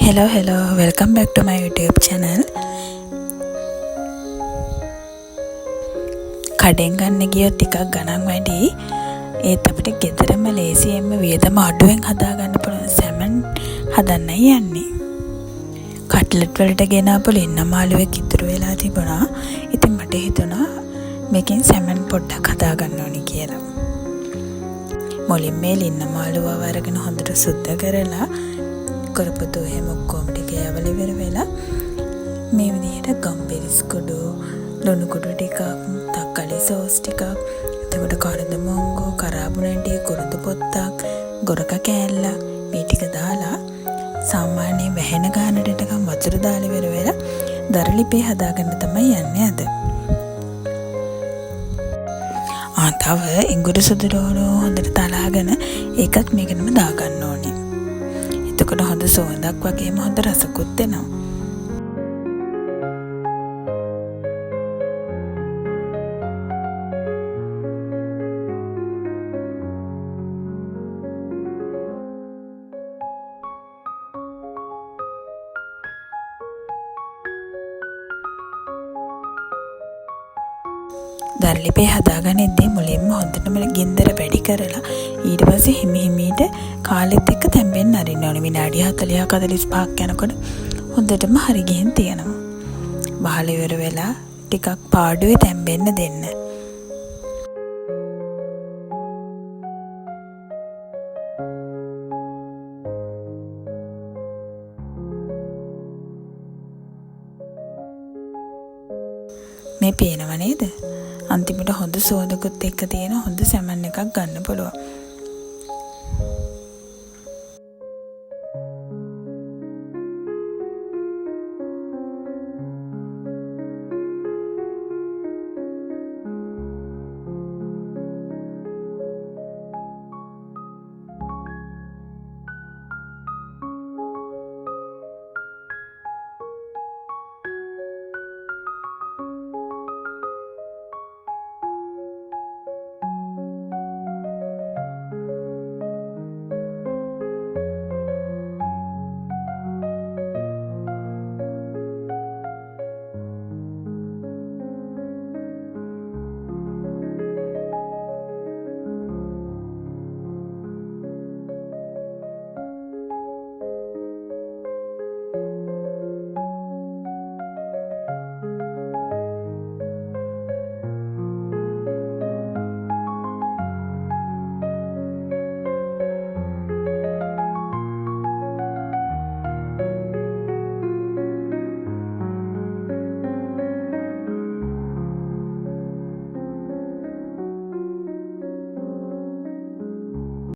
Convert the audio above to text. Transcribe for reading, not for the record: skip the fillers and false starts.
Hello, welcome back to my YouTube channel. කඩෙන් ගන්න ගියොත් ටිකක් ගණන් වැඩි. ඒත් අපිට ගෙදරම ලේසියෙන්ම වියදම අඩුවෙන් හදාගන්න පුළුවන් සැමන් හදන්නයි යන්නේ. කට්ලට් වලට ගෙනාපු ලින්න මාළුවෙක් ඉතුරු වෙලා තිබුණා. ඉතින් මට හිතුණා මේකෙන් සැමන් පොඩ්ඩක් හදාගන්න ඕනි කියලා. මුලින් මේ ලින්න මාළුව වරගෙන හොඳට සුද්ධ කරලා කරපතු එහෙම ඔක්කොම ටික යවල ඉවර වෙලා මේ විදිහට ගම්බිරිස් කුඩු ලුණු කුඩු ටිකක් තක්කාලි සෝස් ටිකක් එතකොට කරදමංගෝ කරාබුණටි කුරුදු පොත්තක් ගොරක කෑල්ල මේ ටික දාලා සාමාන්‍ය වැහෙන ගානට ටිකක් වතුර දාලා ඉවර වෙලා දරලිපේ හදාගන්න තමයි යන්නේ අද. තව ඉඟුරු සුදුරෝණු හොඳට තලාගෙන ඒකත් මේකටම දාගන්න ඕනේ. එතකොට හොඳ සුවඳක් වගේම හොඳ රසකුත් එනවා. දරලිපේ හදාගනිද්දී මුලින්ම හොඳටම ගින්දර වැඩි කරලා ඊට පස්සේ හිමිහිමීට කාලෙත් එක්ක තැම්බෙන්න අරින්න ඕනේ. විනාඩි 40ක් 45ක් යනකොට හොඳටම හරි ගිහින් තියෙනවා. වහල ඉවර වෙලා ටිකක් පාඩුවේ තැම්බෙන්න දෙන්න. මේ පේනව නේද? අන්තිමට හොඳ සුවඳකුත් එක්ක තියෙන හොඳ සැමන් එකක් ගන්න පුළුවන්.